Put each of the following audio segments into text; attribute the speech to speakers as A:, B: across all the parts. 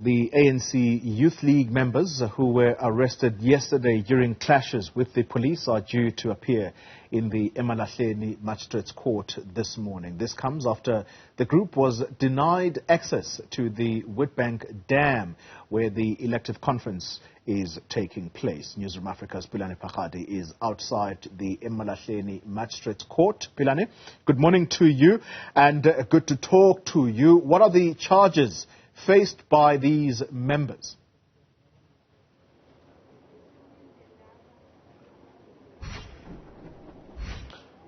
A: The ANC Youth League members who were arrested yesterday during clashes with the police are due to appear in the Emalahleni Magistrate Court this morning. This comes after the group was denied access to the Witbank Dam, where the elective conference is taking place. Newzroom Afrika's Phakgadi is outside the Emalahleni Magistrate Court. Pelane, good morning to you and good to talk to you. What are the charges faced by these members?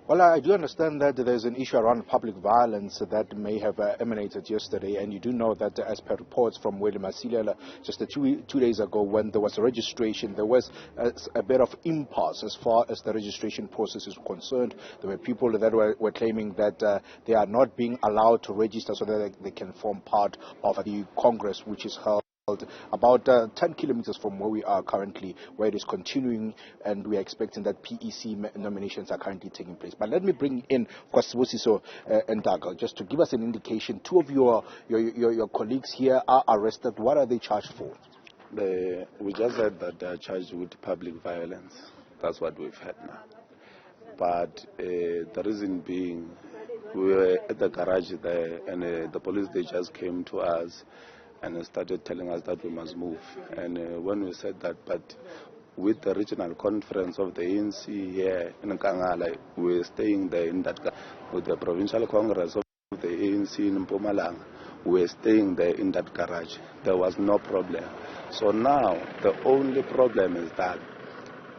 B: Well, I do understand that there's an issue around public violence that may have emanated yesterday, and you do know that as per reports from ANCYL just 2 days ago, when there was a registration, there was a bit of impasse as far as the registration process is concerned. There were people that were claiming that they are not being allowed to register so that they can form part of the Congress, which is held about 10 kilometers from where we are currently, where it is continuing, and we are expecting that PEC nominations are currently taking place. But let me bring in Kwasibusiso and Daga just to give us an indication. Two of your colleagues here are arrested. What are they charged for?
C: We just said that they are charged with public violence. That's what we've had now. But the reason being, we were at the garage there, and the police, they just came to us and started telling us that we must move. And when we said that, but with the regional conference of the ANC here in Kangala, we're staying there in that, with the provincial congress of the ANC in Mpumalanga, we're staying there in that garage. There was no problem. So now, the only problem is that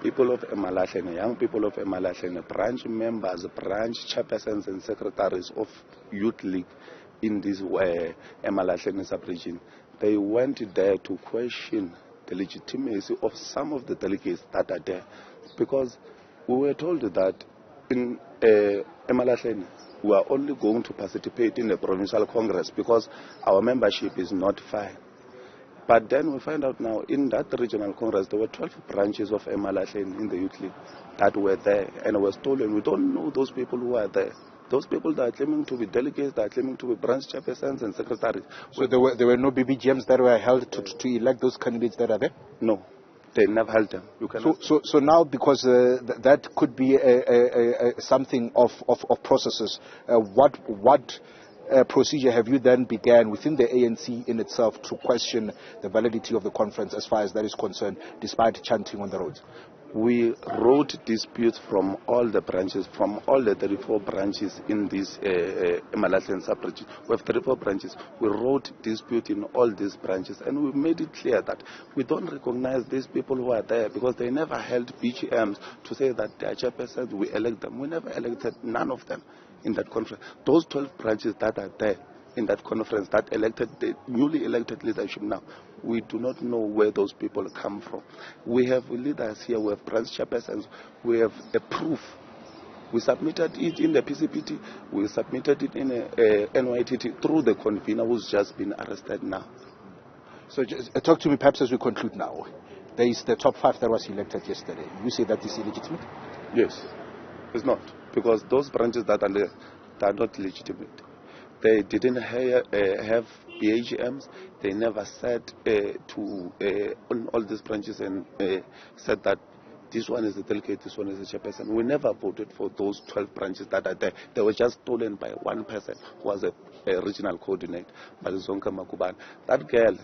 C: people of Emalahleni, young people of Emalahleni, branch members, branch chairpersons and secretaries of Youth League in this Emalahleni sub-region, they went there to question the legitimacy of some of the delegates that are there. Because we were told that in Emalahleni, we are only going to participate in the provincial congress because our membership is not fine. But then we find out now, in that regional congress, there were 12 branches of Emalahleni in the Youth League that were there and were stolen. We don't know those people who are there. Those people that are claiming to be delegates, that are claiming to be branch chairpersons and secretaries.
B: So there were no BBGMs that were held to elect those candidates that are there?
C: No, they never held them. You
B: so now, because that could be something of processes, what procedure have you then began within the ANC in itself to question the validity of the conference as far as that is concerned, despite chanting on the roads?
C: We wrote disputes from all the branches, from all the 34 branches in this Emalahleni sub-region. We have 34 branches. We wrote dispute in all these branches, and we made it clear that we don't recognize these people who are there because they never held BGMs to say that they are chairpersons, we elect them. We never elected none of them in that conference. Those 12 branches that are there in that conference that elected the newly elected leadership now, we do not know where those people come from. We have leaders here, we have branch chairpersons, we have a proof. We submitted it in the PCPT, we submitted it in a NYTT through the convener who's just been arrested now.
B: So just, talk to me perhaps as we conclude now. There is the top 5 that was elected yesterday. You say that is illegitimate?
C: Yes, it's not, because those branches that are there, they are not legitimate. They didn't have BAGMs. They never said to all these branches and said that this one is the delegate, this one is the chairperson. We never voted for those 12 branches that are there. They were just stolen by one person who was a regional coordinator, Malizonka Makuban. That girl,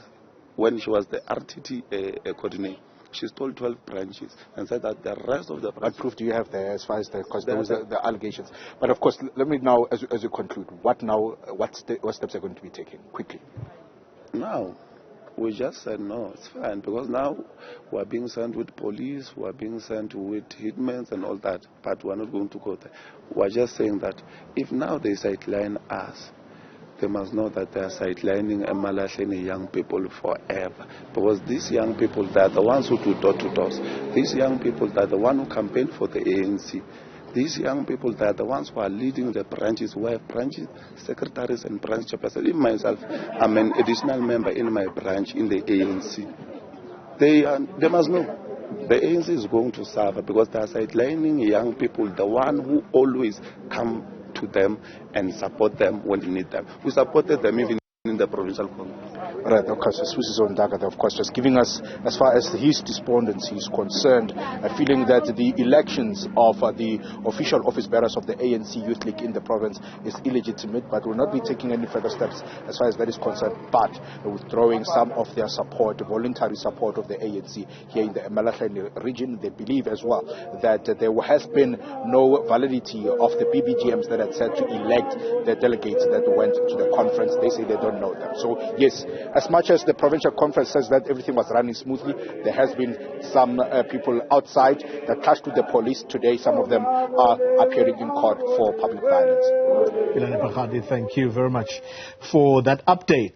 C: when she was the RTT coordinator, she stole 12 branches and said that the rest of the branches...
B: What proof do you have there as far as because there was the allegations? But of course, let me now, as you conclude, what steps are going to be taken quickly?
C: Now, we just said no, it's fine, because now we are being sent with police, we are being sent with hitmen and all that, but we are not going to go there. We are just saying that if now they sideline us, they must know that they are sidelining Emalahleni young people forever. Because these young people, they are the ones who do door-to-doors. These young people, they are the ones who campaign for the ANC. These young people, they are the ones who are leading the branches, who have branches, secretaries and branch chairpersons. Even myself, I'm an additional member in my branch in the ANC. They must know. The ANC is going to suffer because they are sidelining young people, the one who always come to them and support them when they need them. We supported them even in the provincial congress.
B: Right, of course, of course, just giving us, as far as his despondency is concerned, a feeling that the elections of the official office bearers of the ANC Youth League in the province is illegitimate, but will not be taking any further steps as far as that is concerned, but withdrawing some of their support, voluntary support of the ANC here in the Emalahleni region. They believe as well that there has been no validity of the BBGMs that had said to elect the delegates that went to the conference. They say they don't know them. So yes, as much as the provincial conference says that everything was running smoothly, there has been some people outside that clashed with the police today. Some of them are appearing in court for public violence.
A: Phakgadi, thank you very much for that update.